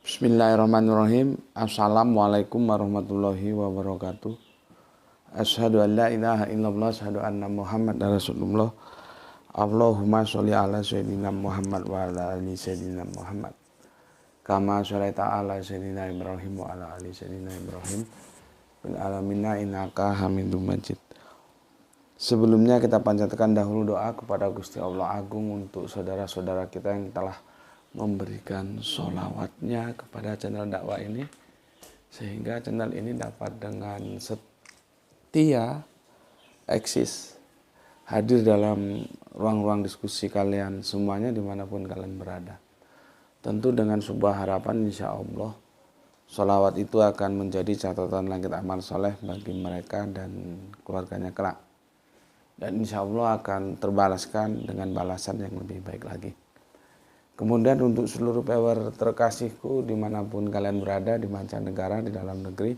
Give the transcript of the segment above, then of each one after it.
Bismillahirrahmanirrahim. Assalamualaikum warahmatullahi wabarakatuh. Asyhadu an la ilaha illallah, asyhadu anna Muhammadar Rasulullah. Allahumma sholli ala sayyidina Muhammad wa ala ali sayyidina Muhammad. Kama sholaita ala sayyidina Ibrahim wa ala ali sayyidina Ibrahim fil alamin innaka Hamidum Majid. Sebelumnya kita panjatkan dahulu doa kepada Gusti Allah Agung untuk saudara-saudara kita yang telah memberikan sholawatnya kepada channel dakwah ini, sehingga channel ini dapat dengan setia eksis hadir dalam ruang-ruang diskusi kalian semuanya dimanapun kalian berada. Tentu dengan sebuah harapan, insya Allah sholawat itu akan menjadi catatan langit amal soleh bagi mereka dan keluarganya kelak, dan insya Allah akan terbalaskan dengan balasan yang lebih baik lagi. Kemudian untuk seluruh viewer terkasihku dimanapun kalian berada, di mancanegara, di dalam negeri,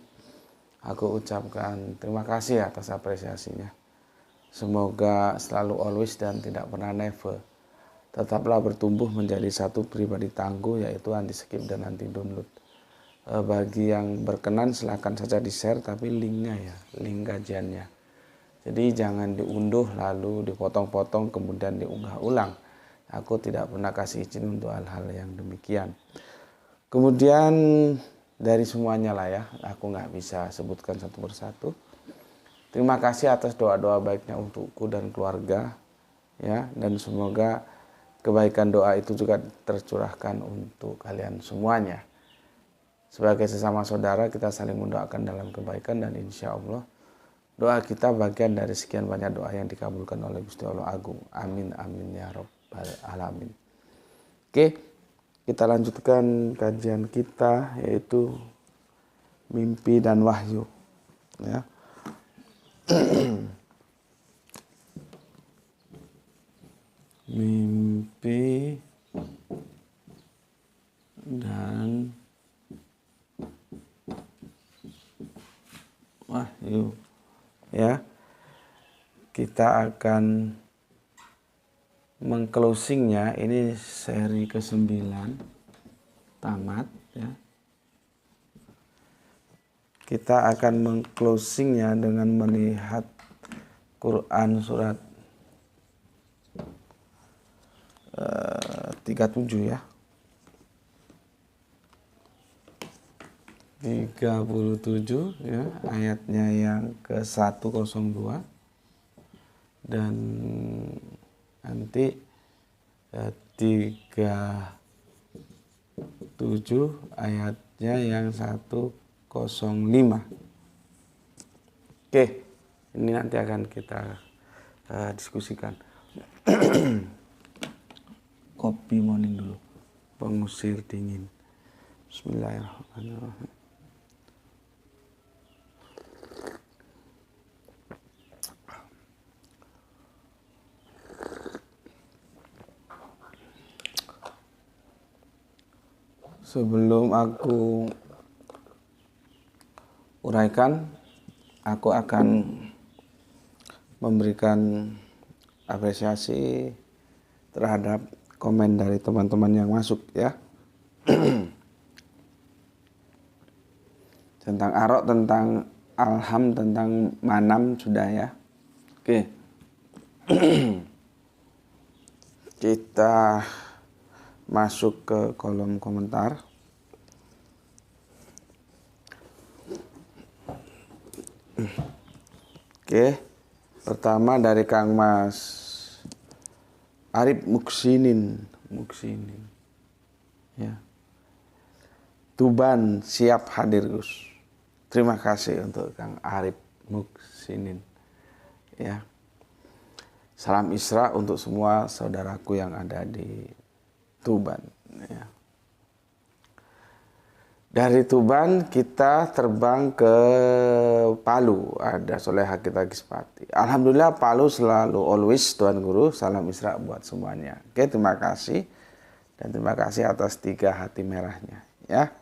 aku ucapkan terima kasih atas apresiasinya. Semoga selalu always dan tidak pernah never tetaplah bertumbuh menjadi satu pribadi tangguh, yaitu anti skip dan anti download. Bagi yang berkenan silahkan saja di share, tapi linknya ya, link kajiannya. Jadi jangan diunduh lalu dipotong-potong kemudian diunggah ulang. Aku tidak pernah kasih izin untuk hal-hal yang demikian. Kemudian dari semuanya lah ya, aku nggak bisa sebutkan satu persatu. Terima kasih atas doa-doa baiknya untukku dan keluarga, ya, dan semoga kebaikan doa itu juga tercurahkan untuk kalian semuanya. Sebagai sesama saudara kita saling mendoakan dalam kebaikan, dan insya Allah doa kita bagian dari sekian banyak doa yang dikabulkan oleh Gusti Allah Agung. Amin amin ya rabbal alamin. Oke, kita lanjutkan kajian kita, yaitu mimpi dan wahyu, ya. Mimpi dan wahyu, ya. Kita akan mengclosingnya, ini seri ke-9 tamat, ya. Kita akan mengclosingnya dengan melihat Quran surat 37 ya. 37 ya, ayatnya yang ke-102, dan nanti 37 ayatnya yang 105. Oke, ini nanti akan kita diskusikan. Kopi morning dulu, pengusir dingin. Bismillahirrahmanirrahim. Sebelum aku uraikan, aku akan memberikan apresiasi terhadap komen dari teman-teman yang masuk, ya. Tentang arok, tentang alham, tentang manam sudah ya. Oke. Kita masuk ke kolom komentar. Oke, pertama dari Kang Mas Arif Muksinin, ya. Tuban siap hadir Gus. Terima kasih untuk Kang Arif Muksinin, ya. Salam Isra untuk semua saudaraku yang ada di Tuban, ya. Dari Tuban kita terbang ke Palu, ada Soleha kita Gispati. Alhamdulillah Palu selalu always Tuan Guru, salam Isra buat semuanya. Oke, terima kasih, dan terima kasih atas 3 hati merahnya, ya.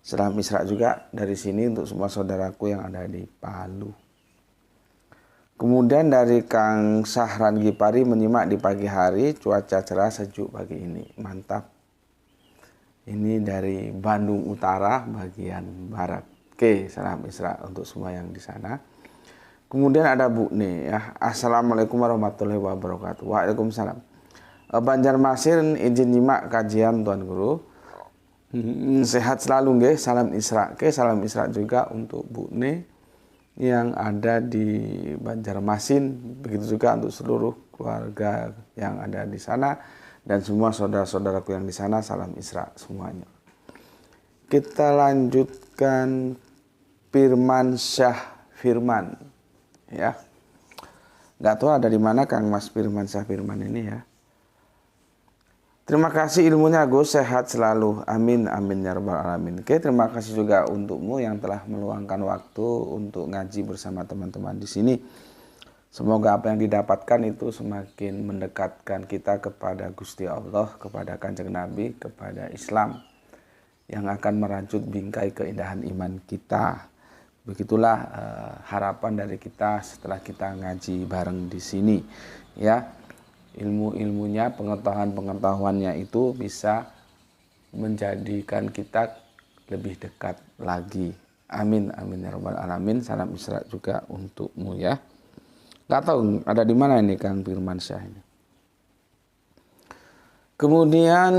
Salam Isra juga dari sini untuk semua saudaraku yang ada di Palu. Kemudian dari Kang Sahran Gipari, menyimak di pagi hari, cuaca cerah sejuk pagi ini, mantap. Ini dari Bandung Utara bagian barat. Oke, salam Isra untuk semua yang di sana. Kemudian ada Bu nih ya. Assalamualaikum warahmatullahi wabarakatuh. Waalaikumsalam. Banjarmasin izin nyimak kajian Tuan Guru. Sehat selalu nggih, salam Isra. Oke, salam Isra juga untuk Bu Ne yang ada di Banjarmasin, begitu juga untuk seluruh keluarga yang ada di sana dan semua saudara-saudaraku yang di sana, salam Isra semuanya. Kita lanjutkan Firman Syah Firman ya. Nggak tahu ada di mana Kang Mas Firman Syah Firman ini ya. Terima kasih ilmunya Gus, sehat selalu. Amin, amin ya rabbal alamin. Oke, terima kasih juga untukmu yang telah meluangkan waktu untuk ngaji bersama teman-teman di sini. Semoga apa yang didapatkan itu semakin mendekatkan kita kepada Gusti Allah, kepada Kanjeng Nabi, kepada Islam yang akan merajut bingkai keindahan iman kita. Begitulah harapan dari kita setelah kita ngaji bareng di sini ya. Ilmu-ilmunya, pengetahuan-pengetahuannya itu bisa menjadikan kita lebih dekat lagi. Amin, amin ya rabbal alamin. Salam Isra juga untukmu ya. Gak tahu ada di mana ini Kang Firman Syah ini. Kemudian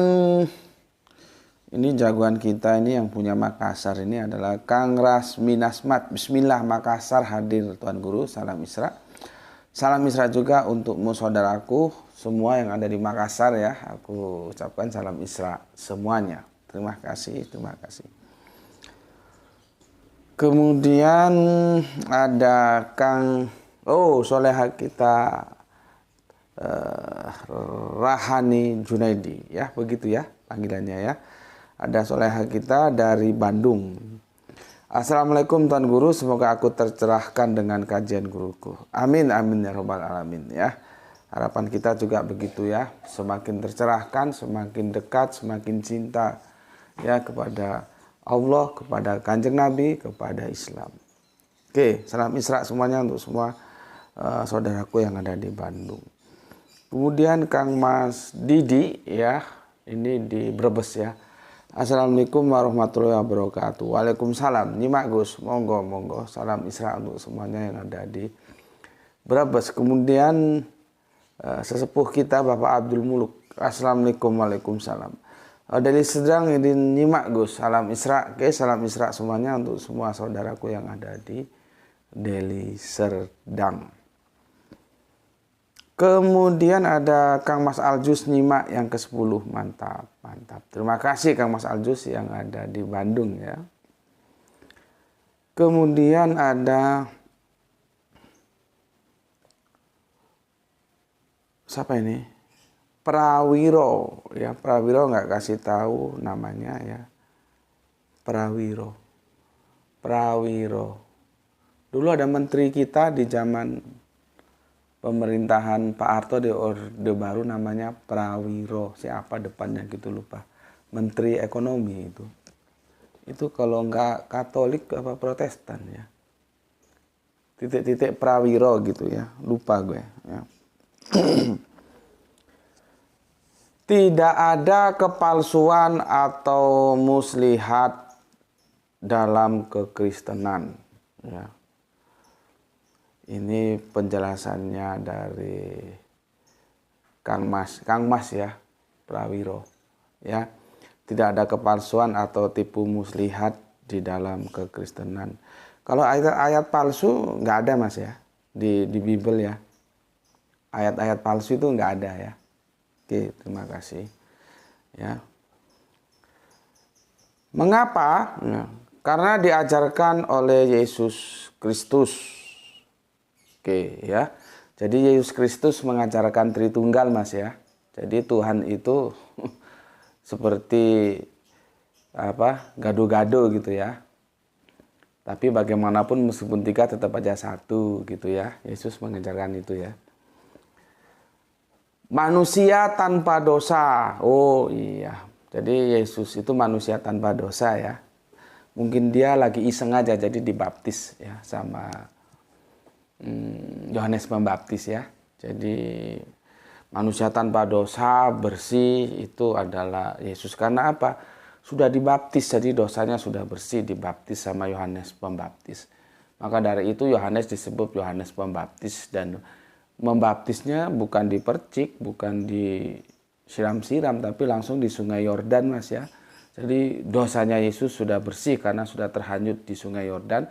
ini jagoan kita ini yang punya Makassar ini adalah Kang Rasmi Nasmat. Bismillah Makassar hadir Tuan Guru. Salam Isra. Salam Isra juga untukmu saudaraku semua yang ada di Makassar ya. Aku ucapkan salam Isra semuanya. Terima kasih, terima kasih. Kemudian ada Kang soleha kita Rahani Junaidi ya, begitu ya panggilannya ya. Ada soleha kita dari Bandung. Assalamualaikum Tuan Guru, semoga aku tercerahkan dengan kajian guruku. Amin, amin ya rabbal alamin ya. Harapan kita juga begitu ya, semakin tercerahkan, semakin dekat, semakin cinta ya kepada Allah, kepada Kanjeng Nabi, kepada Islam. Oke, salam Isra semuanya untuk semua saudaraku yang ada di Bandung. Kemudian Kang Mas Didi ya, ini di Brebes ya. Assalamualaikum warahmatullahi wabarakatuh. Waalaikumsalam. Nyimak Gus, monggo monggo. Salam Isra untuk semuanya yang ada di Brebes. Kemudian sesepuh kita Bapak Abdul Muluk. Assalamualaikum, waalaikumsalam. Dari Sedang ini nyimak Gus. Salam Isra. Oke, salam Isra semuanya untuk semua saudaraku yang ada di Deli Serdang. Kemudian ada Kang Mas Aljus nyimak yang ke-10. Mantap, mantap. Terima kasih Kang Mas Aljus yang ada di Bandung ya. Kemudian ada siapa ini? Prawiro ya, Prawiro nggak kasih tahu namanya ya. Prawiro. Dulu ada menteri kita di zaman pemerintahan Pak Harto di Orde Baru namanya Prawiro. Siapa depannya gitu lupa. Menteri Ekonomi itu. Itu kalau nggak Katolik apa Protestan ya. Titik-titik Prawiro gitu ya. Lupa gue ya. Tidak ada kepalsuan atau muslihat dalam kekristenan ya. Ini penjelasannya dari Kang Mas ya, Prawiro ya. Tidak ada kepalsuan atau tipu muslihat di dalam kekristenan. Kalau ayat-ayat palsu nggak ada Mas ya di Bible ya. Ayat-ayat palsu itu nggak ada ya. Oke, terima kasih ya. Mengapa? Nah, karena diajarkan oleh Yesus Kristus. Oke ya. Jadi Yesus Kristus mengajarkan Tritunggal Mas ya. Jadi Tuhan itu seperti apa? Gado-gado gitu ya. Tapi bagaimanapun meskipun tiga tetap aja satu gitu ya. Yesus mengajarkan itu ya. Manusia tanpa dosa. Oh iya. Jadi Yesus itu manusia tanpa dosa ya. Mungkin dia lagi iseng aja jadi dibaptis ya sama Yohanes Pembaptis ya. Jadi manusia tanpa dosa, bersih itu adalah Yesus. Karena apa? sudah dibaptis, jadi dosanya sudah bersih, dibaptis sama Yohanes Pembaptis. Maka dari itu Yohanes disebut Yohanes Pembaptis, dan membaptisnya bukan dipercik, bukan disiram-siram, tapi langsung di Sungai Yordan, Mas ya. Jadi dosanya Yesus sudah bersih karena sudah terhanyut di Sungai Yordan,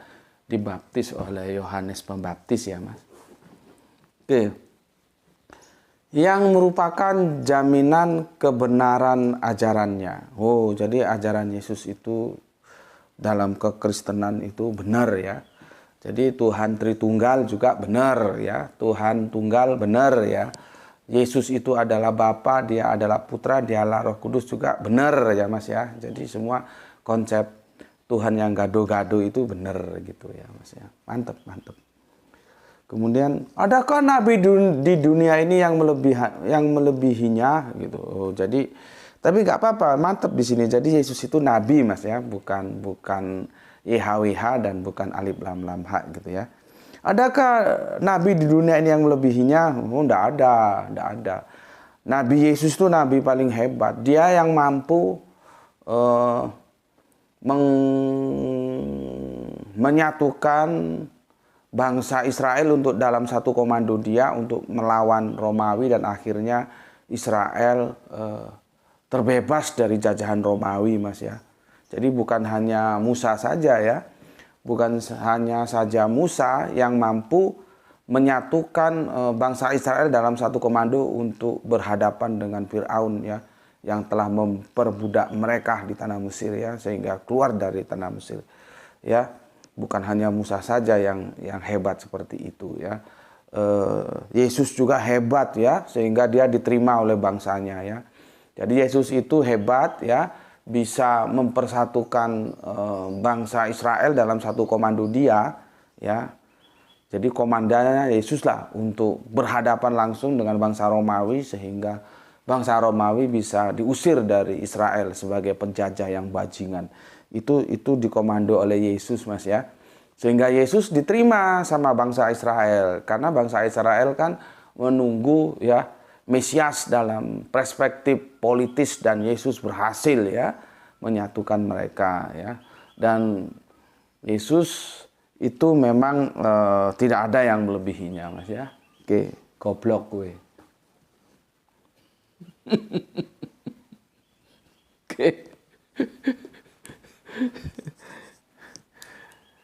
dibaptis oleh Yohanes Pembaptis ya, Mas. Oke. Yang merupakan jaminan kebenaran ajarannya. Oh, jadi ajaran Yesus itu dalam kekristenan itu benar ya. Jadi Tuhan Tritunggal juga benar ya. Tuhan Tunggal benar ya. Yesus itu adalah Bapa, dia adalah Putra, dialah Roh Kudus juga benar ya, Mas ya. Jadi semua konsep Tuhan yang gado-gado itu benar gitu ya, Mas ya. Mantap, mantap. Kemudian, adakah nabi di dunia ini yang melebihinya gitu. Oh, jadi tapi nggak apa-apa, mantap di sini. Jadi Yesus itu nabi, Mas ya, bukan YHWH dan bukan alif lam lam ha gitu ya. Adakah nabi di dunia ini yang melebihinya? Oh, enggak ada. Nabi Yesus itu nabi paling hebat. Dia yang mampu menyatukan bangsa Israel untuk dalam satu komando dia untuk melawan Romawi, dan akhirnya Israel terbebas dari jajahan Romawi, Mas ya. Jadi bukan hanya Musa saja ya. Bukan hanya saja Musa yang mampu menyatukan bangsa Israel dalam satu komando untuk berhadapan dengan Firaun ya, yang telah memperbudak mereka di tanah Mesir ya, sehingga keluar dari tanah Mesir ya. Bukan hanya Musa saja yang hebat seperti itu ya. Yesus juga hebat ya, sehingga dia diterima oleh bangsanya ya. Jadi Yesus itu hebat ya, bisa mempersatukan bangsa Israel dalam satu komando dia ya. Jadi komandannya Yesus lah untuk berhadapan langsung dengan bangsa Romawi, sehingga bangsa Romawi bisa diusir dari Israel sebagai penjajah yang bajingan. Itu dikomando oleh Yesus, Mas ya. Sehingga Yesus diterima sama bangsa Israel, karena bangsa Israel kan menunggu ya Mesias dalam perspektif politis, dan Yesus berhasil ya menyatukan mereka ya. Dan Yesus itu memang tidak ada yang melebihinya, Mas ya. Oke, goblok gue. Oke.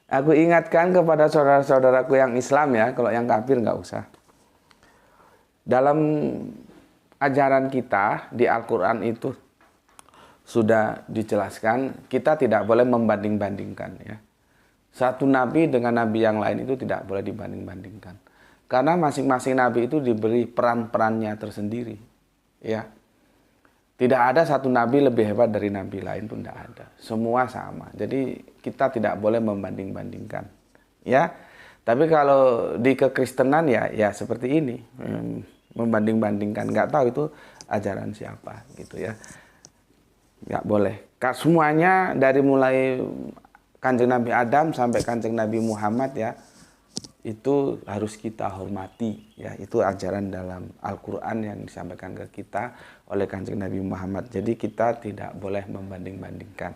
Aku ingatkan kepada saudara-saudaraku yang Islam ya, kalau yang kafir nggak usah. Dalam ajaran kita di Al-Quran itu sudah dijelaskan, kita tidak boleh membanding-bandingkan ya. Satu nabi dengan nabi yang lain itu tidak boleh dibanding-bandingkan. Karena masing-masing nabi itu diberi peran-perannya tersendiri ya. Tidak ada satu nabi lebih hebat dari nabi lain pun tidak ada. Semua sama. Jadi kita tidak boleh membanding-bandingkan. Ya. Tapi kalau di kekristenan ya seperti ini. Membanding-bandingkan. Nggak tahu itu ajaran siapa gitu ya. Nggak boleh. Semuanya dari mulai Kanjeng Nabi Adam sampai Kanjeng Nabi Muhammad ya, itu harus kita hormati ya. Itu ajaran dalam Al-Quran yang disampaikan ke kita oleh Kanjeng Nabi Muhammad. Jadi kita tidak boleh membanding-bandingkan.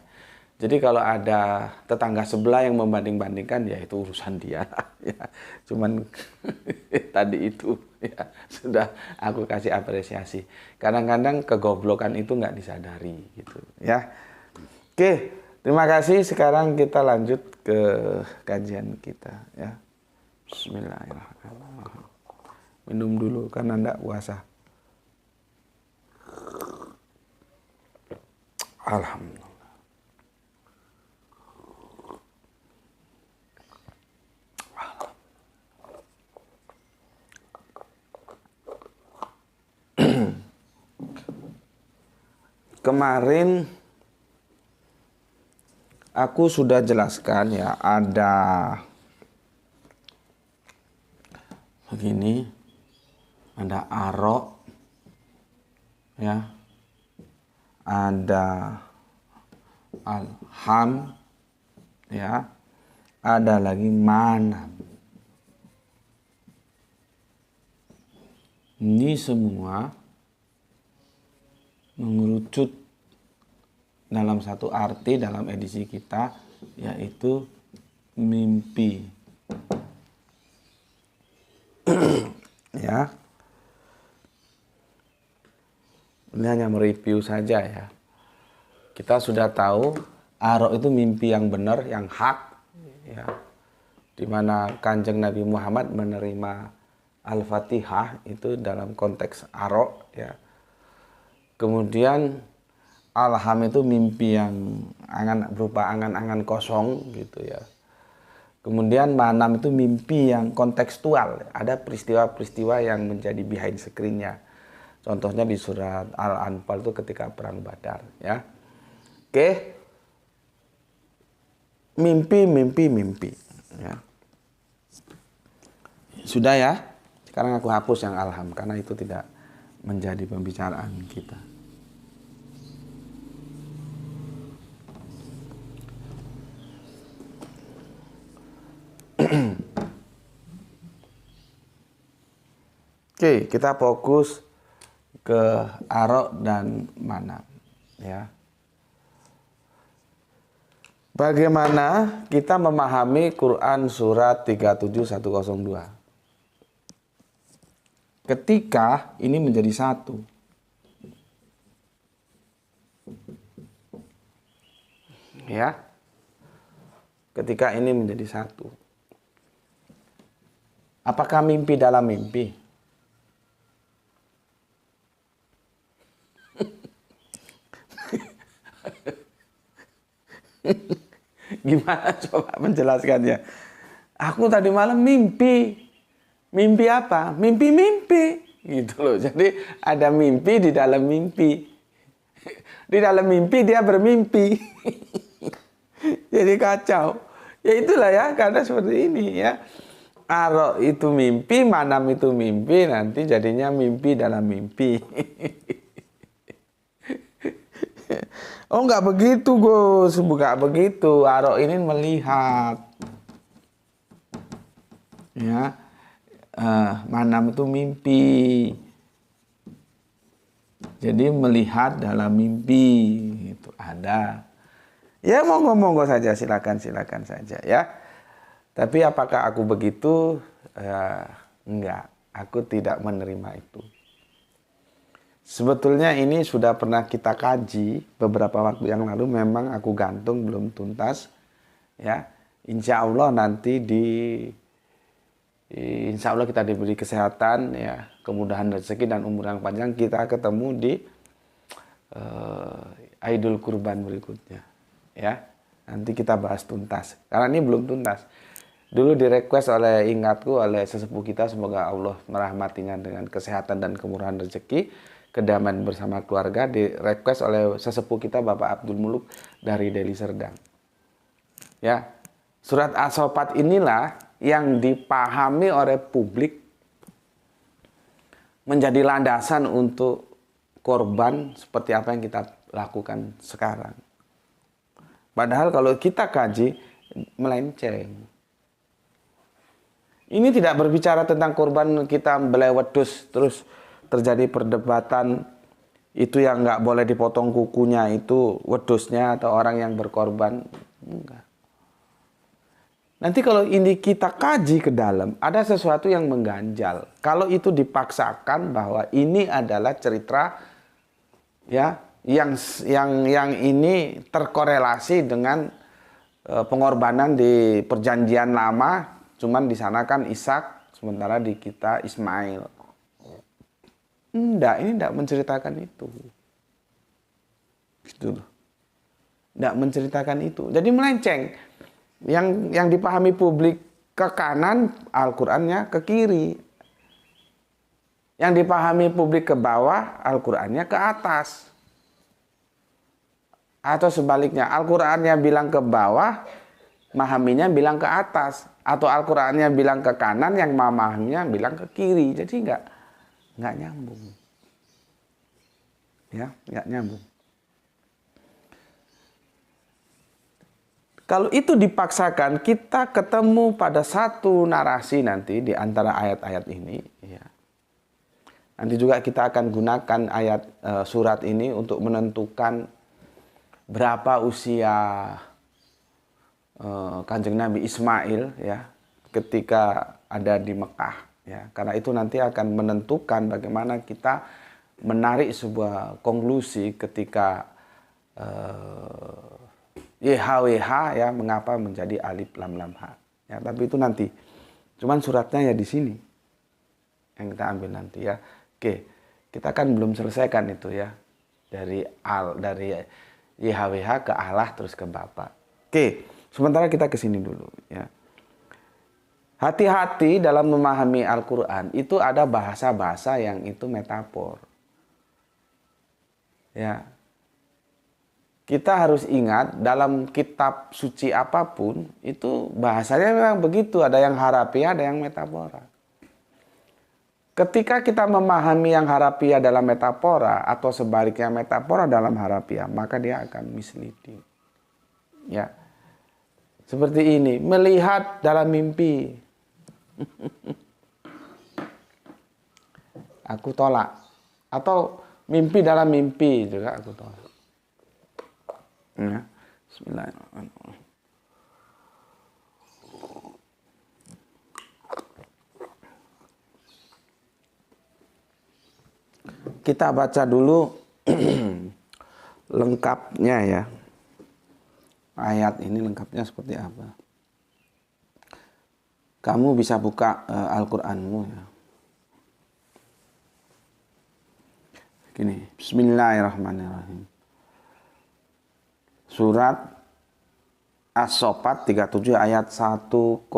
Jadi kalau ada tetangga sebelah yang membanding-bandingkan, ya itu urusan dia ya. Cuman tadi itu ya sudah aku kasih apresiasi. Kadang-kadang kegoblokan itu nggak disadari gitu ya. Oke, terima kasih. Sekarang kita lanjut ke kajian kita ya. Bismillahirrahmanirrahim. Minum dulu karena enggak puasa. Alhamdulillah. Kemarin aku sudah jelaskan ya, ada begini, ada arok ya, ada alham ya, ada lagi manam. Ini semua mengerucut dalam satu arti dalam edisi kita, yaitu mimpi. Ya. Ini hanya mereview saja ya. Kita sudah tahu aro itu mimpi yang benar, yang hak, ya. Di mana Kanjeng Nabi Muhammad menerima Al-Fatihah itu dalam konteks aro, ya. Kemudian alham itu mimpi yang berupa angan-angan kosong gitu ya. Kemudian manam itu mimpi yang kontekstual, ada peristiwa-peristiwa yang menjadi behind screen-nya. Contohnya di surat Al-Anfal itu ketika perang Badar, ya. Oke. Mimpi, ya. Sudah ya. Sekarang aku hapus yang alham karena itu tidak menjadi pembicaraan kita. Oke, kita fokus ke arok dan manam, ya. Bagaimana kita memahami Quran surat 37102? Ketika ini menjadi satu. Ya. Ketika ini menjadi satu. Apakah mimpi dalam mimpi? Gimana coba menjelaskannya? Aku tadi malam mimpi. Mimpi apa? Mimpi-mimpi. Gitu loh. Jadi ada mimpi di dalam mimpi. Di dalam mimpi dia bermimpi. Jadi kacau. Ya itulah ya, karena seperti ini ya. Aro itu mimpi, manam itu mimpi, nanti jadinya mimpi dalam mimpi. Oh enggak begitu Gus, bukan begitu. Aro ini melihat, ya, manam itu mimpi. Jadi melihat dalam mimpi itu ada. Ya monggo saja, silakan saja ya. Tapi apakah aku begitu? Enggak, aku tidak menerima itu. Sebetulnya ini sudah pernah kita kaji beberapa waktu yang lalu, memang aku gantung belum tuntas. Ya, insya Allah nanti insya Allah kita diberi kesehatan, ya, kemudahan rezeki dan umur yang panjang, kita ketemu di Idul Kurban berikutnya. Ya, nanti kita bahas tuntas. Karena ini belum tuntas. Dulu direquest ingatku oleh sesepuh kita, semoga Allah merahmatinya dengan kesehatan dan kemurahan rezeki, kedamaian bersama keluarga, direquest oleh sesepuh kita Bapak Abdul Muluk dari Deli Serdang. Ya, surat As-Saffat inilah yang dipahami oleh publik menjadi landasan untuk korban seperti apa yang kita lakukan sekarang. Padahal kalau kita kaji melenceng. Ini tidak berbicara tentang korban kita belai wedus terus terjadi perdebatan itu yang nggak boleh dipotong kukunya itu wedusnya atau orang yang berkorban. Enggak. Nanti kalau ini kita kaji ke dalam, ada sesuatu yang mengganjal. Kalau itu dipaksakan bahwa ini adalah cerita, ya, yang ini terkorelasi dengan pengorbanan di perjanjian lama, cuman di sana kan Ishak, sementara di kita Ismail. Enggak, ini enggak menceritakan itu. Gitu loh. Enggak menceritakan itu. Jadi melenceng. Yang dipahami publik ke kanan, Al-Qur'annya ke kiri. Yang dipahami publik ke bawah, Al-Qur'annya ke atas. Atau sebaliknya, Al-Qur'annya bilang ke bawah, memahaminya bilang ke atas. Atau Al-Qur'annya bilang ke kanan, yang memahaminya bilang ke kiri. Jadi enggak nyambung. Ya, enggak nyambung. Kalau itu dipaksakan, kita ketemu pada satu narasi nanti di antara ayat-ayat ini. Ya. Nanti juga kita akan gunakan ayat surat ini untuk menentukan berapa usia Kanjeng Nabi Ismail ya ketika ada di Mekah ya, karena itu nanti akan menentukan bagaimana kita menarik sebuah konklusi ketika YHWH ya mengapa menjadi alif lam lam ha ya, tapi itu nanti cuman suratnya ya di sini yang kita ambil nanti ya. Oke, kita kan belum selesaikan itu ya dari YHWH ke Allah terus ke Bapa. Oke, sementara kita ke sini dulu ya. Hati-hati dalam memahami Al-Quran, itu ada bahasa-bahasa yang itu metafor. Ya. Kita harus ingat dalam kitab suci apapun, itu bahasanya memang begitu. Ada yang harafiah, ada yang metafora. Ketika kita memahami yang harafiah dalam metafora, atau sebaliknya metafora dalam harafiah, maka dia akan misleading. Ya. Seperti ini, melihat dalam mimpi. Aku tolak. Atau mimpi dalam mimpi juga aku tolak. Ya. Bismillahirrahmanirrahim. Kita baca dulu lengkapnya ya. Ayat ini lengkapnya seperti apa. Kamu bisa buka Al-Qur'anmu ya. Gini, Bismillahirrahmanirrahim. Surat As-Saffat 37 ayat 102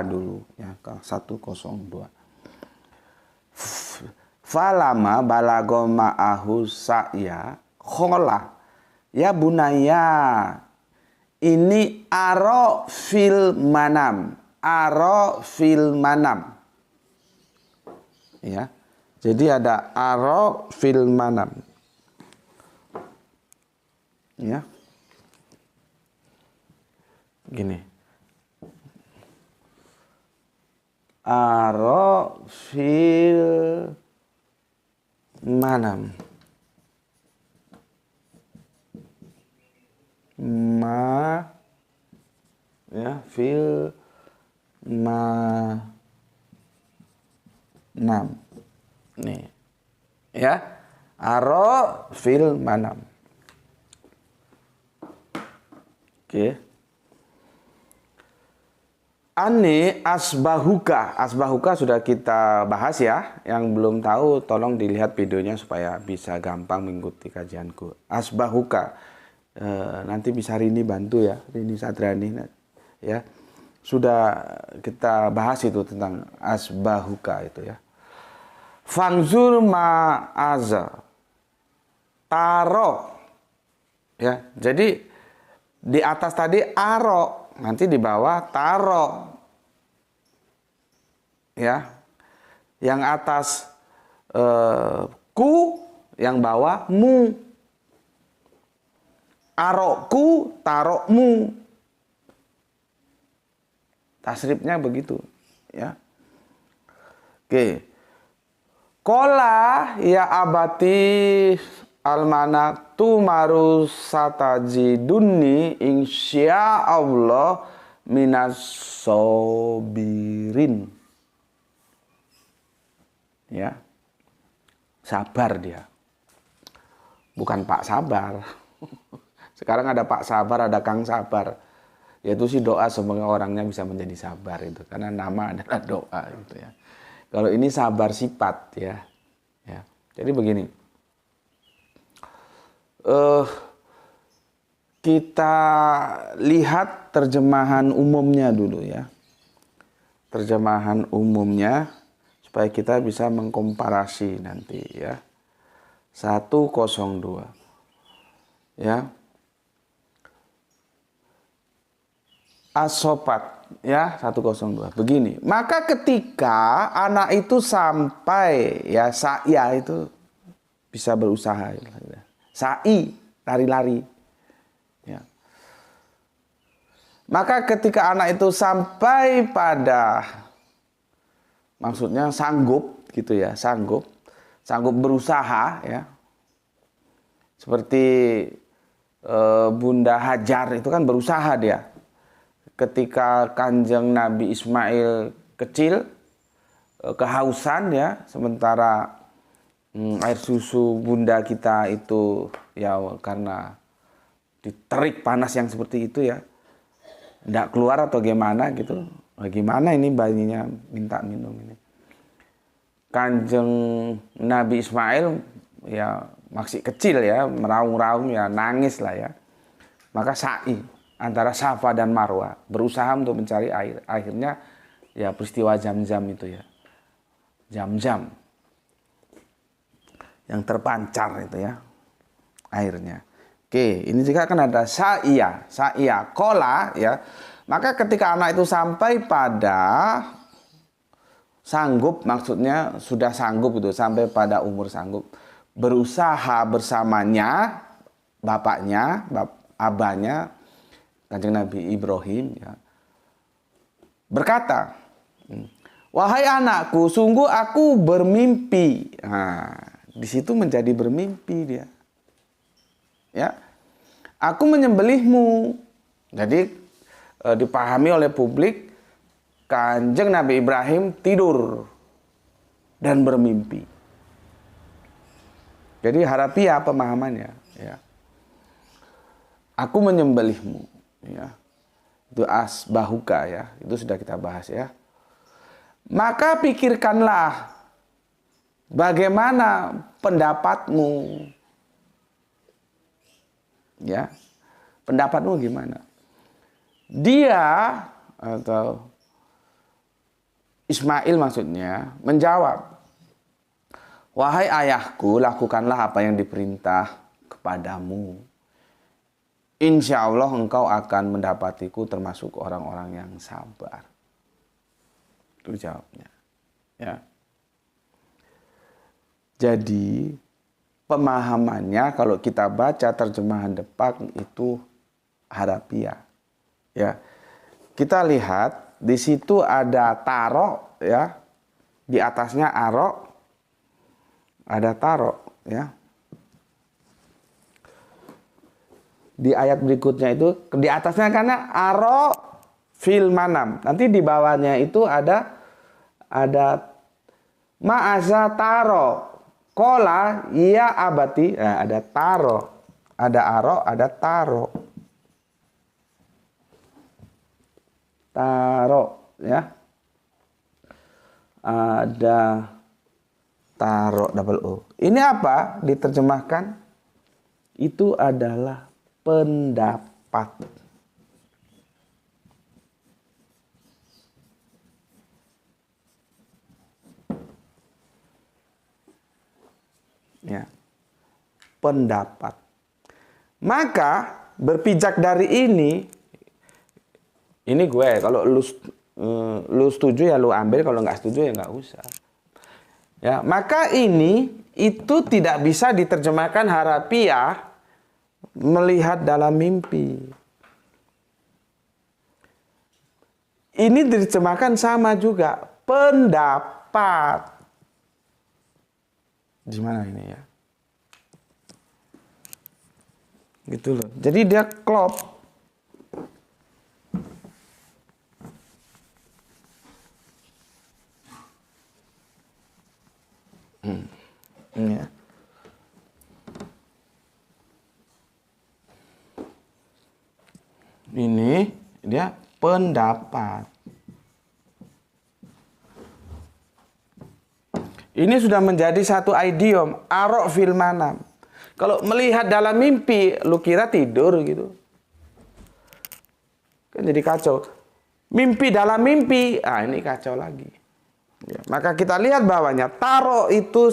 dulu ya, 102. Falama balago ma'ahu sa'ya khola ya bunaya ini aro fil manam ya, jadi ada aro fil manam ya, gini aro fil manam ya fil manam nih ya, aro fil manam. Oke. Ani asbahuka. Asbahuka sudah kita bahas ya. Yang belum tahu tolong dilihat videonya supaya bisa gampang mengikuti kajianku. Asbahuka. Nanti bisa Rini bantu ya. Rini Sadrani ya. Sudah kita bahas itu tentang asbahuka itu ya. Fangzur ma'aza. Taro. Ya. Jadi di atas tadi aro, nanti di bawah taro. Ya. Yang atas ku, yang bawah mu. Aroku, tarokmu. Tasrifnya begitu, ya. Oke. Kola ya abati almanatu marussatajidunni insya Allah minas sobirin. Ya, sabar dia, bukan Pak Sabar. Sekarang ada Pak Sabar, ada Kang Sabar. Yaitu sih doa semoga orangnya bisa menjadi sabar itu, karena nama adalah doa gitu ya. Kalau ini sabar sifat ya. Ya. Jadi begini. Kita lihat terjemahan umumnya dulu ya. Terjemahan umumnya supaya kita bisa mengkomparasi nanti ya. 102. Ya. As-Saffat ya 102. Begini, maka ketika anak itu sampai ya sa'ya itu bisa berusaha. Sa'i, lari-lari. Ya. Maka ketika anak itu sampai pada maksudnya sanggup gitu ya, sanggup berusaha ya. Seperti Bunda Hajar itu kan berusaha dia. Ketika Kanjeng Nabi Ismail kecil, kehausan ya, sementara air susu bunda kita itu ya karena diterik panas yang seperti itu ya, tidak keluar atau gimana gitu. Bagaimana ini bayinya minta minum ini. Kanjeng Nabi Ismail ya masih kecil ya, meraung-raung ya, nangis lah ya. Maka sa'i antara Safa dan Marwa berusaha untuk mencari air. Akhirnya ya peristiwa Zam-Zam itu ya. Zam-Zam yang terpancar itu ya airnya. Oke, ini juga kan ada sa'iyah, kola ya. Maka ketika anak itu sampai pada sanggup, maksudnya sudah sanggup itu, sampai pada umur sanggup, berusaha bersamanya bapaknya, abahnya Kanjeng Nabi Ibrahim ya, berkata, wahai anakku, sungguh aku bermimpi. Nah, di situ menjadi bermimpi dia. Ya, aku menyembelihmu. Jadi dipahami oleh publik, Kanjeng Nabi Ibrahim tidur dan bermimpi. Jadi harafiah pemahamannya. Ya, aku menyembelihmu. Ya, itu asbahuka ya, itu sudah kita bahas ya. Maka pikirkanlah bagaimana pendapatmu. Ya, pendapatmu gimana? Dia atau Ismail maksudnya menjawab, wahai ayahku, lakukanlah apa yang diperintah kepadamu. Insya Allah engkau akan mendapatiku termasuk orang-orang yang sabar. Itu jawabnya. Ya. Jadi pemahamannya kalau kita baca terjemahan depan itu harafiah. Ya. Kita lihat di situ ada taro ya. Di atasnya aro. Ada taro ya. Di ayat berikutnya itu di atasnya karena aro fil manam. Nanti di bawahnya itu ada ma'aza taro. Kola iya abati. Nah, ada taro. Ada aro, ada taro. Taro ya. Ada taro double O. Ini apa? Diterjemahkan itu adalah pendapat. Ya. Pendapat. Maka berpijak dari ini gue kalau lu setuju ya lu ambil, kalau nggak setuju ya nggak usah. Ya, maka ini itu tidak bisa diterjemahkan harafiah melihat dalam mimpi. Ini diterjemahkan sama juga pendapat. Di mana ini ya? Gitu loh. Jadi dia klop. Ya. Ini dia pendapat. Ini sudah menjadi satu idiom, arok fil manam. Kalau melihat dalam mimpi, lu kira tidur gitu. Kan jadi kacau. Mimpi dalam mimpi, ini kacau lagi. Ya, maka kita lihat bawahnya, taro itu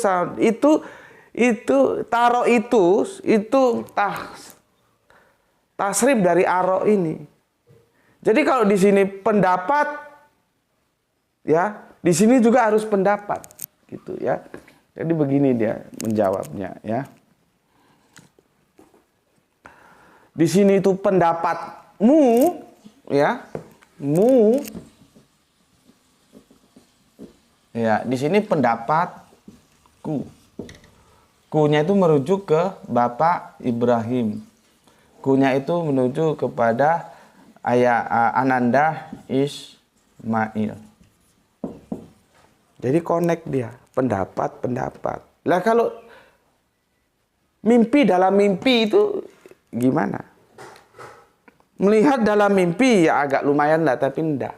taro itu tasrif dari aro ini. Jadi kalau di sini pendapat, ya di sini juga harus pendapat, gitu ya. Jadi begini dia menjawabnya, ya. Di sini itu pendapatmu, ya, ya, di sini pendapatku. Ku-nya itu merujuk ke Bapak Ibrahim. Kunya itu menuju kepada ayah Ananda Ismail. Jadi connect dia, pendapat. Lah kalau mimpi dalam mimpi itu gimana? Melihat dalam mimpi ya agak lumayan lah, tapi enggak.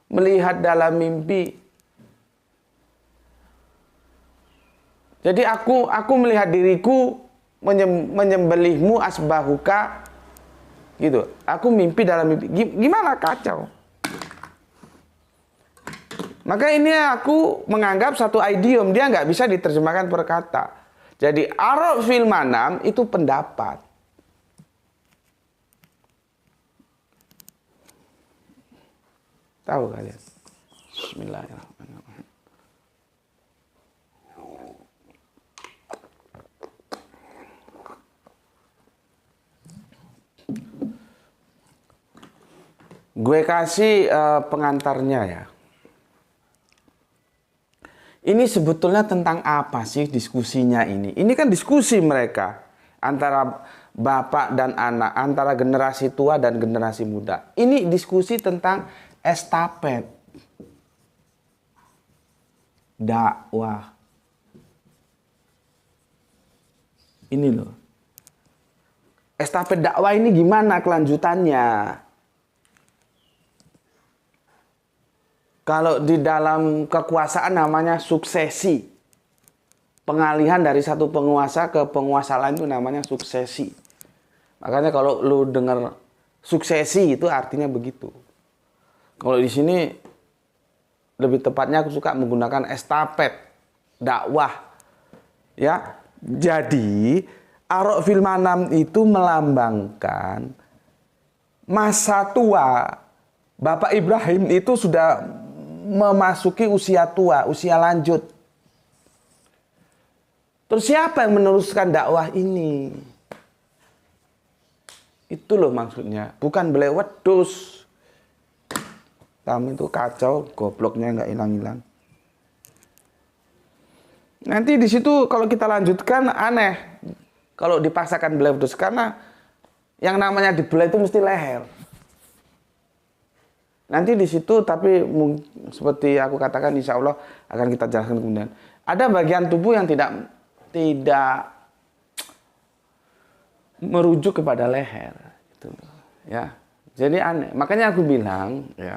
Melihat dalam mimpi. Jadi aku melihat diriku menyembelihmu asbahuka gitu. Aku mimpi dalam mimpi. Gimana, kacau. Maka ini aku menganggap satu idiom, dia nggak bisa diterjemahkan per kata. Jadi arok fil manam itu pendapat. Tahu kalian? Bismillahirrahmanirrahim. Gue kasih pengantarnya ya. Ini sebetulnya tentang apa sih diskusinya ini? Ini kan diskusi mereka antara bapak dan anak, antara generasi tua dan generasi muda. Ini diskusi tentang estafet dakwah. Ini loh. Estafet dakwah ini gimana kelanjutannya? Kalau di dalam kekuasaan namanya suksesi. Pengalihan dari satu penguasa ke penguasa lain itu namanya suksesi. Makanya kalau lu dengar suksesi itu artinya begitu. Kalau di sini lebih tepatnya aku suka menggunakan estafet dakwah. Ya. Jadi arok fil manam itu melambangkan masa tua. Bapak Ibrahim itu sudah memasuki usia tua, usia lanjut. Terus siapa yang meneruskan dakwah ini? Itu loh maksudnya. Bukan beliau wedus. Kamu itu kacau, gobloknya nggak hilang-hilang. Nanti di situ kalau kita lanjutkan aneh. Kalau dipaksakan beliau wedus, karena yang namanya dibelah itu mesti leher. Nanti di situ, tapi seperti aku katakan, insya Allah akan kita jelaskan kemudian. Ada bagian tubuh yang tidak merujuk kepada leher, gitu, ya. Jadi aneh. Makanya aku bilang, ya,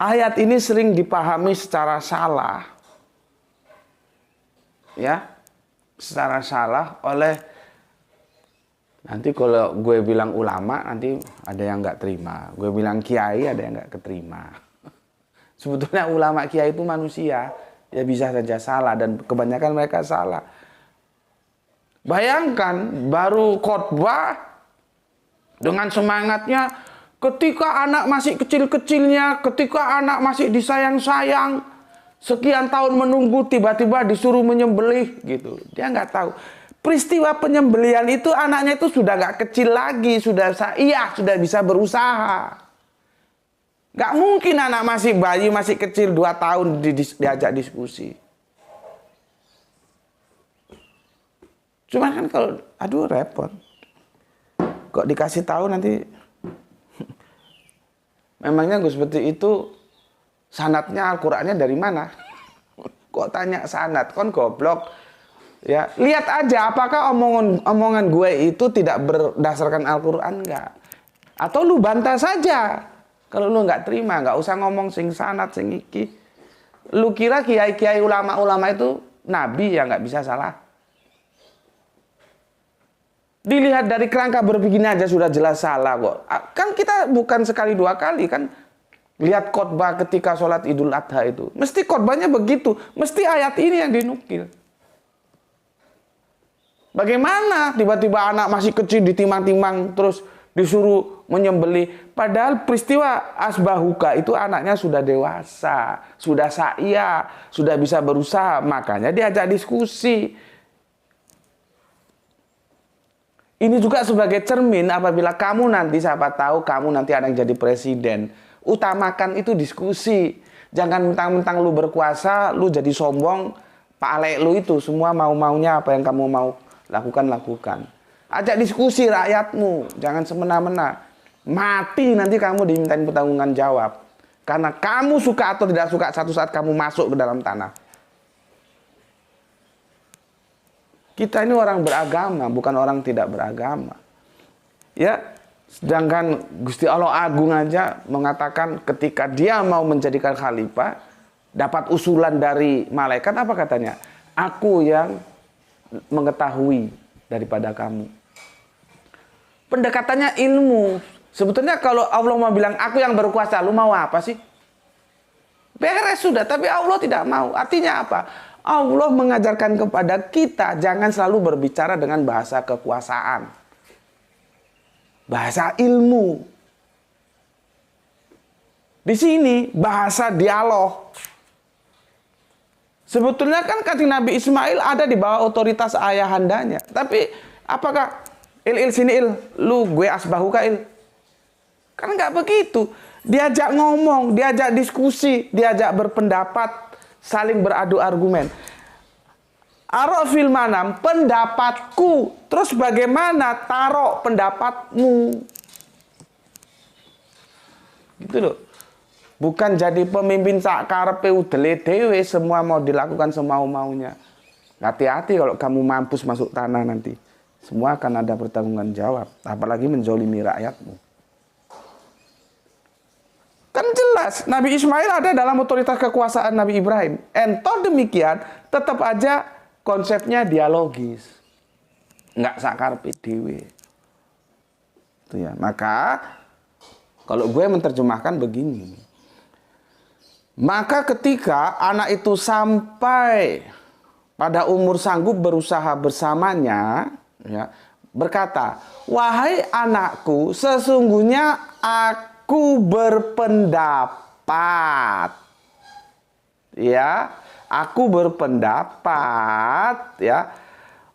ayat ini sering dipahami secara salah, ya, secara salah oleh. Nanti kalau gue bilang ulama, nanti ada yang nggak terima. Gue bilang kiai, ada yang nggak keterima. Sebetulnya ulama kiai itu manusia. Ya bisa saja salah, dan kebanyakan mereka salah. Bayangkan, baru khotbah dengan semangatnya, ketika anak masih kecil-kecilnya, ketika anak masih disayang-sayang, sekian tahun menunggu, tiba-tiba disuruh menyembelih, gitu. Dia nggak tahu. Peristiwa penyembelihan itu anaknya itu sudah gak kecil lagi, sudah bisa berusaha. Gak mungkin anak masih bayi, masih kecil 2 tahun diajak diskusi. Cuman kan kalau, aduh repot. Kok dikasih tahu nanti, memangnya gue seperti itu, sanadnya Al-Qur'annya dari mana? Kok tanya sanad, kon goblok. Ya, lihat aja apakah omongan gue itu tidak berdasarkan Al-Qur'an enggak. Atau lu bantah saja. Kalau lu nggak terima, nggak usah ngomong sing sanad sing iki. Lu kira kiai-kiai ulama-ulama itu nabi ya, nggak bisa salah. Dilihat dari kerangka berpikirnya aja sudah jelas salah kok. Kan kita bukan sekali 2 kali kan. Lihat khotbah ketika sholat Idul Adha itu. Mesti khotbahnya begitu. Mesti ayat ini yang dinukil. Bagaimana tiba-tiba anak masih kecil ditimang-timang terus disuruh menyembelih. Padahal peristiwa asbahuka itu anaknya sudah dewasa, sudah sa'ya, sudah bisa berusaha. Makanya diajak diskusi. Ini juga sebagai cermin apabila kamu nanti, siapa tahu kamu nanti ada yang jadi presiden. Utamakan itu diskusi. Jangan mentang-mentang lu berkuasa, lu jadi sombong, Pak Alek lu itu semua mau-maunya apa yang kamu mau lakukan. Ajak diskusi rakyatmu, jangan semena-mena. Mati nanti kamu dimintain pertanggungan jawab. Karena kamu suka atau tidak suka satu saat kamu masuk ke dalam tanah. Kita ini orang beragama, bukan orang tidak beragama. Ya, sedangkan Gusti Allah Agung aja mengatakan ketika dia mau menjadikan khalifah, dapat usulan dari malaikat, apa katanya? Aku yang mengetahui daripada kamu. Pendekatannya ilmu. Sebetulnya kalau Allah mau bilang aku yang berkuasa, lu mau apa sih? Beres sudah, tapi Allah tidak mau. Artinya apa? Allah mengajarkan kepada kita jangan selalu berbicara dengan bahasa kekuasaan. Bahasa ilmu. Di sini bahasa dialog. Sebetulnya kan Kanjeng Nabi Ismail ada di bawah otoritas ayahandanya. Tapi apakah il sini il, lu gue asbahuka il? Kan nggak begitu. Diajak ngomong, diajak diskusi, diajak berpendapat, saling beradu argumen. Arafil manam, pendapatku. Terus bagaimana taruh pendapatmu? Gitu loh. Bukan jadi pemimpin sakarepe udele dewe, semua mau dilakukan semau-maunya. Hati-hati kalau kamu mampus masuk tanah nanti. Semua akan ada pertanggungan jawab. Apalagi menzolimi rakyatmu. Kan jelas, Nabi Ismail ada dalam otoritas kekuasaan Nabi Ibrahim. Entah demikian, tetap aja konsepnya dialogis. Nggak sakarpe dewe. Itu ya. Maka, kalau gue menerjemahkan begini. Maka ketika anak itu sampai pada umur sanggup berusaha bersamanya, ya, berkata, wahai anakku, sesungguhnya aku berpendapat, ya, aku berpendapat, ya,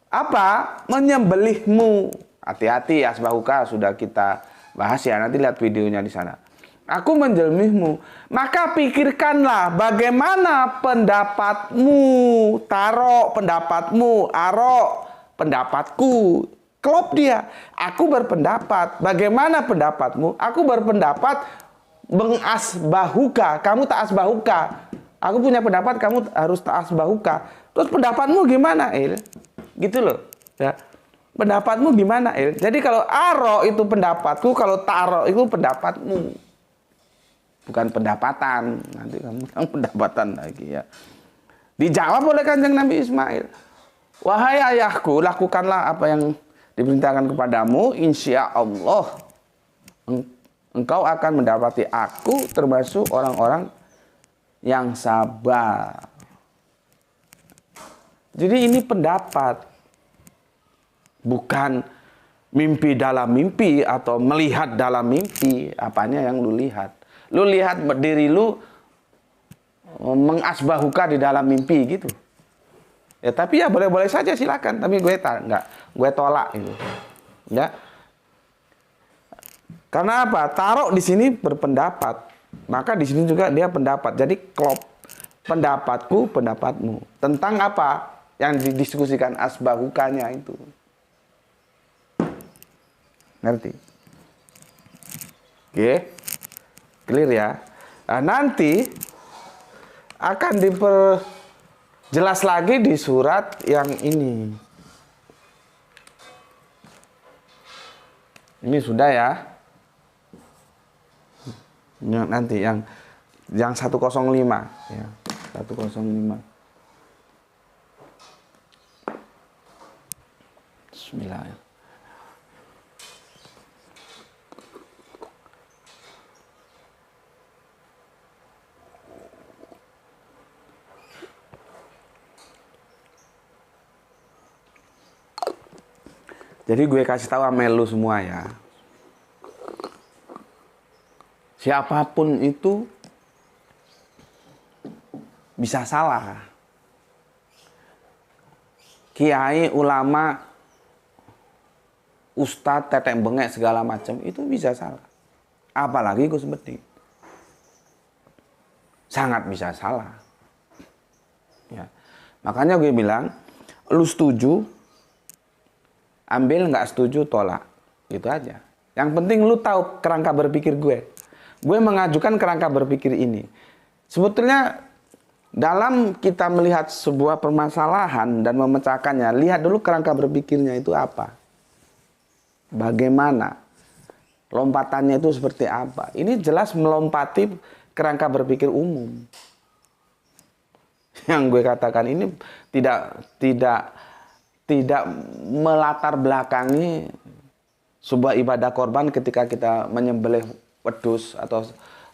apa? Menyembelihmu. Hati-hati ya, asbahuka sudah kita bahas ya, nanti lihat videonya di sana. Aku menyembelihmu, maka pikirkanlah bagaimana pendapatmu, taruh pendapatmu, arok pendapatku. Klop dia. Aku berpendapat. Bagaimana pendapatmu? Aku berpendapat mengasbahuka. Kamu tak asbahuka. Aku punya pendapat, kamu harus tak asbahuka. Terus pendapatmu gimana, Il? Gitu loh. Ya. Pendapatmu gimana, Il? Jadi kalau aro itu pendapatku, kalau taro itu pendapatmu. Bukan pendapatan. Nanti kamu bilang pendapatan lagi ya. Dijawab oleh Kanjeng Nabi Ismail. Wahai ayahku, lakukanlah apa yang diperintahkan kepadamu, insya Allah engkau akan mendapati aku termasuk orang-orang yang sabar. Jadi ini pendapat, bukan mimpi dalam mimpi atau melihat dalam mimpi. Apanya yang lu lihat? Lu lihat diri lu mengasbahuka di dalam mimpi gitu. Ya, tapi ya boleh-boleh saja silakan, tapi gue gue tolak itu. Ya. Karena apa? Taruh di sini berpendapat. Maka di sini juga dia pendapat. Jadi klop. Pendapatku, pendapatmu. Tentang apa yang didiskusikan asbahukanya itu. Ngerti? Oke. Clear ya. Nah, nanti akan jelas lagi di surat yang ini. Ini sudah ya. Nanti yang 105 ya. 105. Bismillah. Jadi gue kasih tahu sama lu semua ya. Siapapun itu bisa salah. Kiai, ulama, ustadz, tetek bengek segala macam itu bisa salah. Apalagi Gus Bedi. Sangat bisa salah. Ya. Makanya gue bilang, lu setuju, ambil, nggak setuju, tolak. Gitu aja. Yang penting lu tahu kerangka berpikir gue. Gue mengajukan kerangka berpikir ini. Sebetulnya dalam kita melihat sebuah permasalahan dan memecahkannya, lihat dulu kerangka berpikirnya itu apa. Bagaimana? Lompatannya itu seperti apa? Ini jelas melompati kerangka berpikir umum. Yang gue katakan ini tidak melatar belakangi sebuah ibadah korban ketika kita menyembelih wedus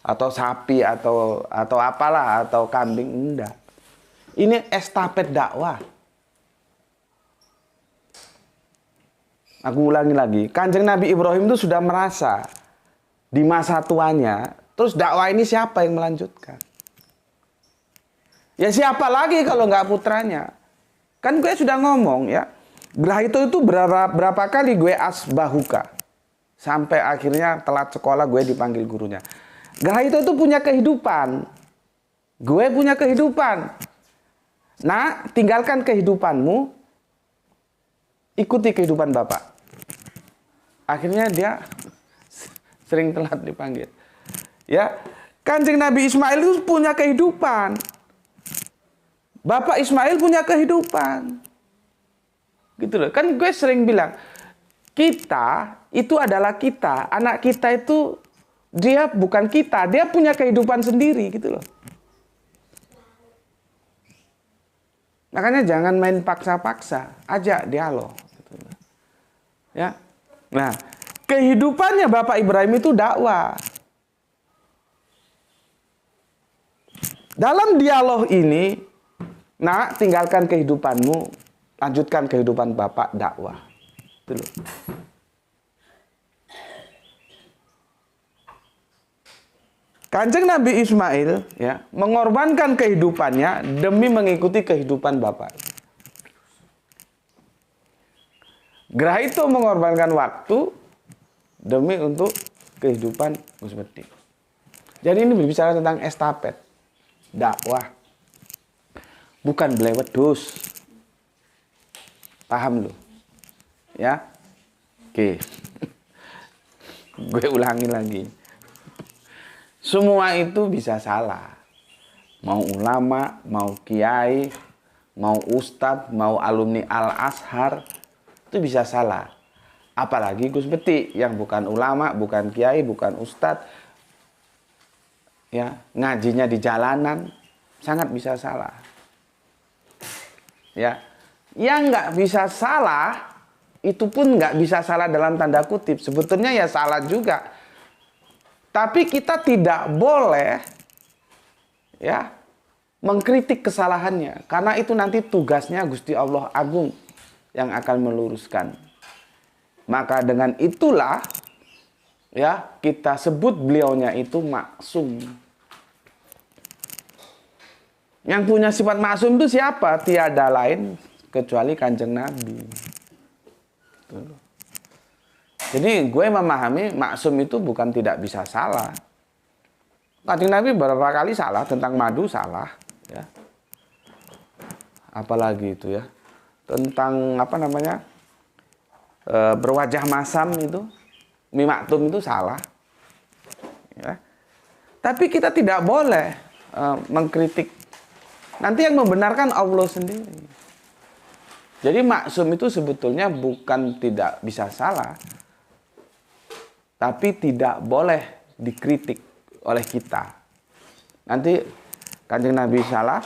atau sapi atau apalah atau kambing, enggak. Ini estafet dakwah. Aku ulangi lagi, Kanjeng Nabi Ibrahim itu sudah merasa di masa tuanya, terus dakwah ini siapa yang melanjutkan? Ya siapa lagi kalau nggak putranya? Kan gue sudah ngomong ya, Gerah itu berapa kali gue asbahuka. Sampai akhirnya telat sekolah gue dipanggil gurunya. Gerah itu punya kehidupan. Gue punya kehidupan. Nah, tinggalkan kehidupanmu, ikuti kehidupan bapak. Akhirnya dia sering telat dipanggil. Ya, Kanjeng Nabi Ismail itu punya kehidupan. Bapak Ismail punya kehidupan. Gitu loh. Kan gue sering bilang, kita itu adalah kita. Anak kita itu dia bukan kita, dia punya kehidupan sendiri gitu loh. Makanya jangan main paksa-paksa, ajak dialog. Gitu loh. Ya. Nah, kehidupannya Bapak Ibrahim itu dakwah. Dalam dialog ini, nah, tinggalkan kehidupanmu, lanjutkan kehidupan Bapak, dakwah. Itu loh. Kanjeng Nabi Ismail ya, mengorbankan kehidupannya demi mengikuti kehidupan Bapak. Gerah itu mengorbankan waktu demi untuk kehidupan Gus Bedi. Jadi ini berbicara tentang estafet, dakwah. Bukan belai wedus. Paham lu? Ya? Oke. Gue ulangi lagi. Semua itu bisa salah. Mau ulama, mau kiai, mau ustadz, mau alumni Al-Azhar, itu bisa salah. Apalagi Gus Bedi yang bukan ulama, bukan kiai, bukan ustadz, ya, ngajinya di jalanan, sangat bisa salah. Ya, yang nggak bisa salah, itu pun nggak bisa salah dalam tanda kutip. Sebetulnya ya salah juga. Tapi kita tidak boleh ya mengkritik kesalahannya. Karena itu nanti tugasnya Gusti Allah Agung yang akan meluruskan. Maka dengan itulah ya kita sebut beliaunya itu maksum. Yang punya sifat maksum itu siapa? Tiada lain kecuali Kanjeng Nabi. Tuh. Jadi gue memahami maksum itu bukan tidak bisa salah. Kanjeng Nabi beberapa kali salah tentang madu, salah ya. Apalagi itu ya. Tentang apa namanya? Berwajah masam itu, mie maktum itu salah. Ya. Tapi kita tidak boleh mengkritik. Nanti yang membenarkan Allah sendiri. Jadi maksum itu sebetulnya bukan tidak bisa salah, tapi tidak boleh dikritik oleh kita. Nanti Kanjeng Nabi salah,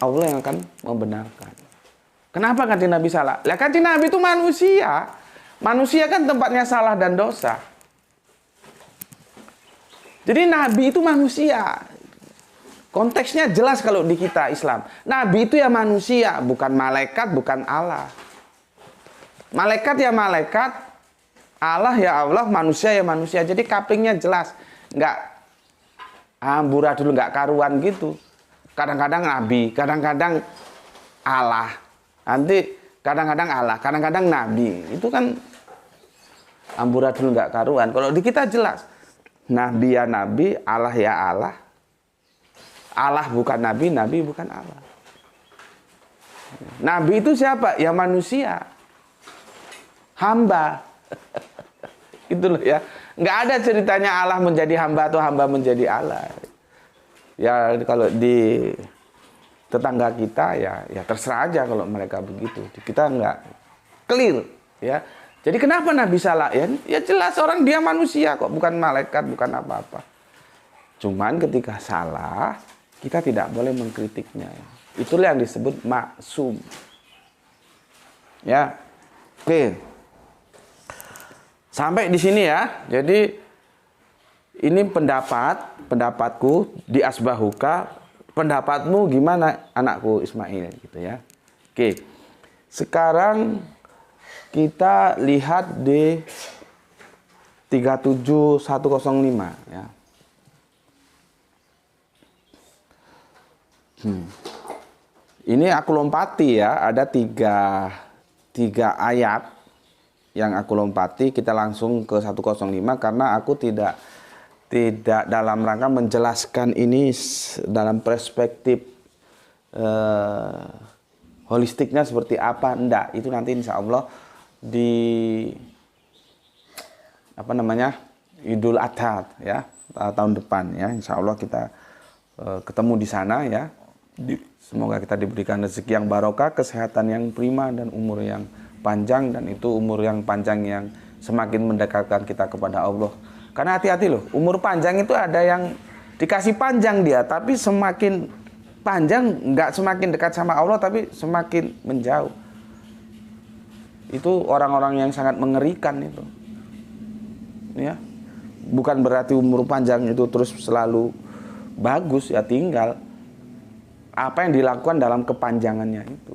Allah yang akan membenarkan. Kenapa Kanjeng Nabi salah? Lah Kanjeng Nabi itu manusia. Manusia kan tempatnya salah dan dosa. Jadi Nabi itu manusia. Konteksnya jelas kalau di kita Islam. Nabi itu ya manusia, bukan malaikat, bukan Allah. Malaikat ya malaikat, Allah ya Allah, manusia ya manusia. Jadi couplingnya jelas. Nggak amburadul, nggak karuan gitu. Kadang-kadang Nabi, kadang-kadang Allah. Nanti kadang-kadang Allah, kadang-kadang Nabi. Itu kan amburadul nggak karuan. Kalau di kita jelas. Nabi ya Nabi, Allah ya Allah. Allah bukan Nabi, Nabi bukan Allah. Nabi itu siapa? Ya manusia. Hamba. Itu loh ya. Nggak ada ceritanya Allah menjadi hamba atau hamba menjadi Allah. Ya kalau di tetangga kita ya terserah aja kalau mereka begitu. Kita nggak clear ya. Jadi kenapa Nabi salah? Ya jelas orang dia manusia kok, bukan malaikat, bukan apa-apa. Cuman ketika salah, kita tidak boleh mengkritiknya. Itulah yang disebut maksum. Ya. Oke. Sampai di sini ya. Jadi ini pendapatku di asbahuka. Pendapatmu gimana anakku Ismail gitu ya. Oke. Sekarang kita lihat di 37105 ya. Ini aku lompati ya, ada tiga ayat yang aku lompati. Kita langsung ke 105 karena aku tidak dalam rangka menjelaskan ini dalam perspektif holistiknya seperti apa, enggak. Itu nanti insya Allah di Idul Adha ya, tahun depan ya, insya Allah kita ketemu di sana ya. Semoga kita diberikan rezeki yang barokah, kesehatan yang prima, dan umur yang panjang. Dan itu umur yang panjang yang semakin mendekatkan kita kepada Allah. Karena hati-hati loh, umur panjang itu ada yang dikasih panjang dia, tapi semakin panjang nggak semakin dekat sama Allah, tapi semakin menjauh. Itu orang-orang yang sangat mengerikan itu. Ya. Bukan berarti umur panjang itu terus selalu bagus, ya tinggal apa yang dilakukan dalam kepanjangannya itu.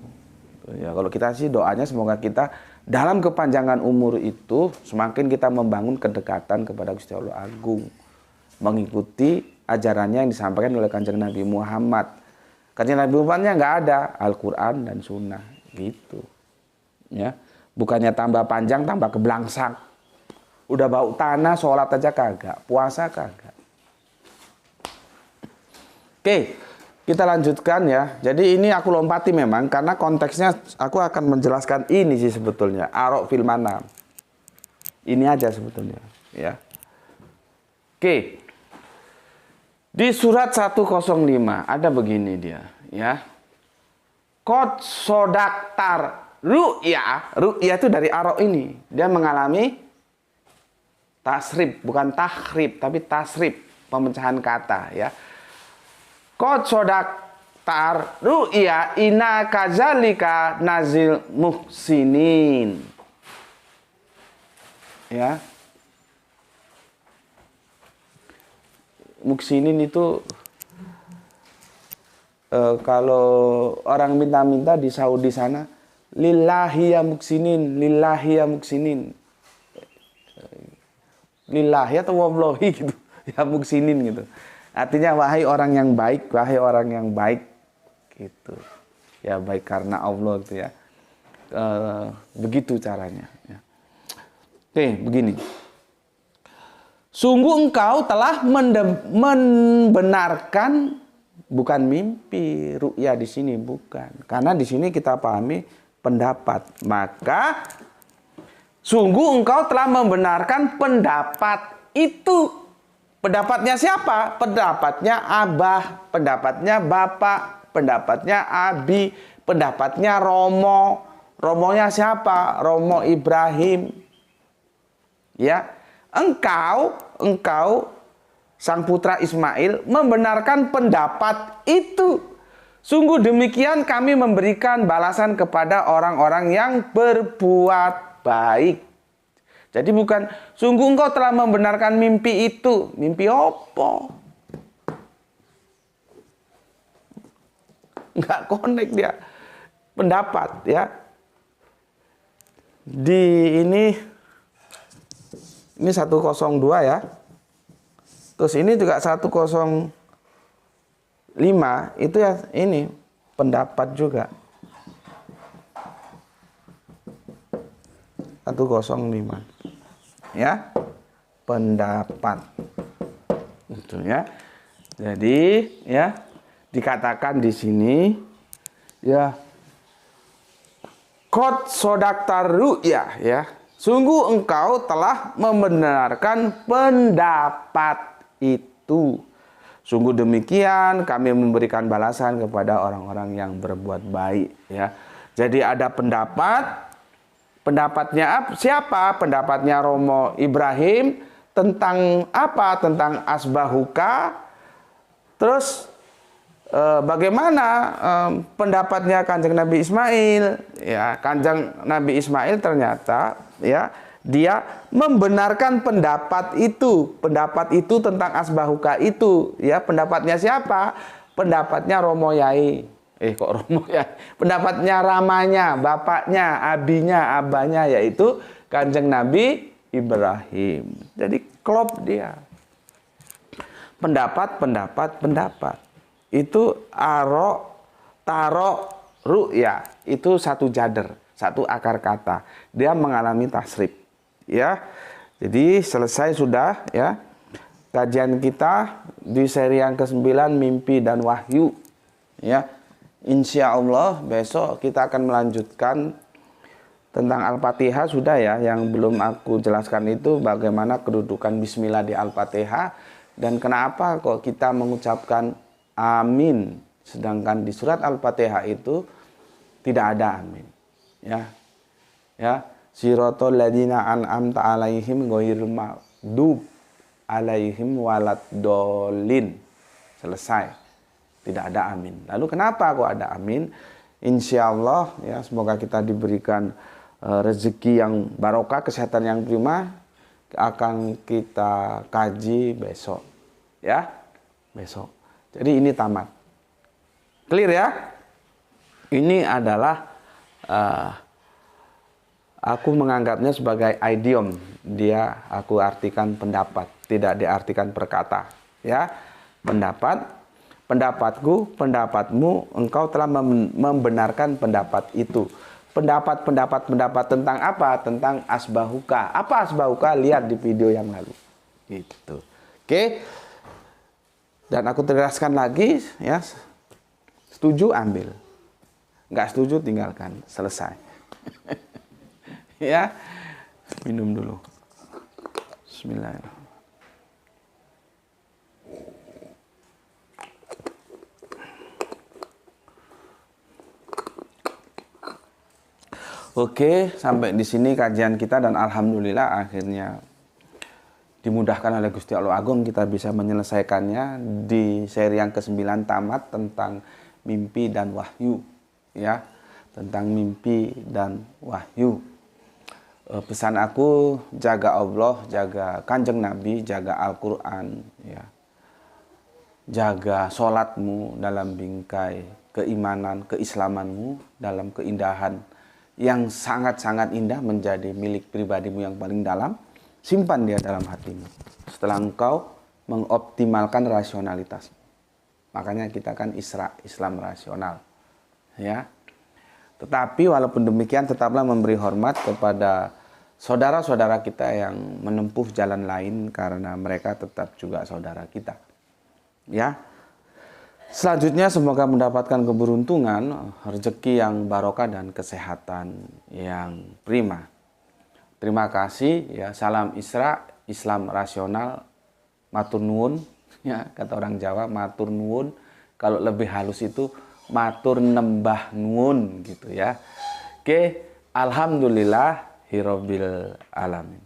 Ya, kalau kita sih doanya semoga kita dalam kepanjangan umur itu semakin kita membangun kedekatan kepada Gusti Allah Agung, mengikuti ajarannya yang disampaikan oleh Kanjeng Nabi Muhammad. Kanjeng Nabi Muhammadnya nggak ada Al-Quran dan Sunnah gitu. Ya, bukannya tambah panjang tambah keblangsang. Udah bau tanah, sholat aja kagak, puasa kagak. Oke, kita lanjutkan ya. Jadi ini aku lompati memang karena konteksnya aku akan menjelaskan ini sih sebetulnya. Arok fil manam. Ini aja sebetulnya ya. Oke. Di surat 105 ada begini dia ya. Qad sodaktar ru'ya. Ru'ya itu dari arok ini. Dia mengalami tasrib, bukan tahrib tapi tasrib, pemecahan kata ya. Qad sodaktar ru'ya ina kazalika nazil muhsinin. Ya. Muhsinin itu kalau orang minta-minta di Saudi sana, lillahi ya muhsinin, lillahi ya muhsinin. Lillahi atau wallahi gitu. Ya muhsinin gitu. Artinya wahai orang yang baik, wahai orang yang baik gitu. Ya baik karena Allah gitu ya. Begitu caranya ya. Oke, begini. Sungguh engkau telah membenarkan, bukan mimpi, ru'ya di sini bukan. Karena di sini kita pahami pendapat. Maka sungguh engkau telah membenarkan pendapat itu. Pendapatnya siapa? Pendapatnya abah, pendapatnya bapak, pendapatnya abi, pendapatnya Romo. Romonya siapa? Romo Ibrahim. Ya, engkau sang putra Ismail membenarkan pendapat itu. Sungguh demikian kami memberikan balasan kepada orang-orang yang berbuat baik. Jadi bukan sungguh engkau telah membenarkan mimpi itu. Mimpi apa? Enggak connect dia. Pendapat ya. Di ini 102 ya. Terus ini juga 105 itu ya ini pendapat juga. 105. Ya, pendapat itu ya. Jadi ya dikatakan di sini ya Qad sodakta ru'ya, ya. Sungguh engkau telah membenarkan pendapat itu. Sungguh demikian kami memberikan balasan kepada orang-orang yang berbuat baik, ya. Jadi ada pendapat. Pendapatnya siapa? Pendapatnya Romo Ibrahim tentang apa? Tentang asbahuka. Terus bagaimana pendapatnya Kanjeng Nabi Ismail? Ya, Kanjeng Nabi Ismail ternyata ya dia membenarkan pendapat itu tentang asbahuka itu. Ya, pendapatnya siapa? Pendapatnya Romo Yai. Kok Romo Yai? Pendapatnya ramanya, bapaknya, abinya, abahnya, yaitu Kanjeng Nabi Ibrahim. Jadi klop dia. Pendapat. Itu taro, ru'ya. Itu satu jader, satu akar kata. Dia mengalami tasrif. Ya. Jadi selesai sudah ya. Kajian kita di seri yang ke-9 mimpi dan wahyu. Ya. Insya Allah besok kita akan melanjutkan tentang Al-Fatihah sudah ya. Yang belum aku jelaskan itu bagaimana kedudukan Bismillah di Al-Fatihah. Dan kenapa kok kita mengucapkan amin. Sedangkan di surat Al-Fatihah itu tidak ada amin. Ya. Ya. Siratal ladzina an'amta alaihim ghairil maghdub alaihim waladdallin. Selesai. Tidak ada amin. Lalu kenapa kok ada amin? Insya Allah ya semoga kita diberikan rezeki yang barokah, kesehatan yang prima. Akan kita kaji besok. Ya, besok. Jadi ini tamat. Clear ya? Ini adalah aku menganggapnya sebagai idiom. Dia aku artikan pendapat, tidak diartikan perkata. Ya, pendapat. Pendapatku, pendapatmu, engkau telah membenarkan pendapat itu. Pendapat tentang apa? Tentang asbahuka. Apa asbahuka? Lihat di video yang lalu. Gitu. Oke. Dan aku tegaskan lagi, ya. Setuju ambil. Nggak setuju tinggalkan. Selesai. Ya. Minum dulu. Bismillahirrahmanirrahim. Oke, sampai di sini kajian kita dan alhamdulillah akhirnya dimudahkan oleh Gusti Allah Agung kita bisa menyelesaikannya di seri yang ke-9 tamat tentang mimpi dan wahyu, ya, tentang mimpi dan wahyu. Pesan aku jaga Allah, jaga Kanjeng Nabi, jaga Al-Quran, ya, jaga sholatmu dalam bingkai keimanan, keislamanmu dalam keindahan yang sangat-sangat indah menjadi milik pribadimu yang paling dalam, simpan dia dalam hatimu. Setelah engkau mengoptimalkan rasionalitas. Makanya kita kan Islam rasional. Ya. Tetapi walaupun demikian tetaplah memberi hormat kepada saudara-saudara kita yang menempuh jalan lain karena mereka tetap juga saudara kita. Ya. Selanjutnya semoga mendapatkan keberuntungan, rezeki yang barokah dan kesehatan yang prima. Terima kasih ya, salam Isra, Islam rasional, matur nuwun ya, kata orang Jawa matur nuwun. Kalau lebih halus itu matur nembah nuwun gitu ya. Oke, alhamdulillah hirobbil alamin.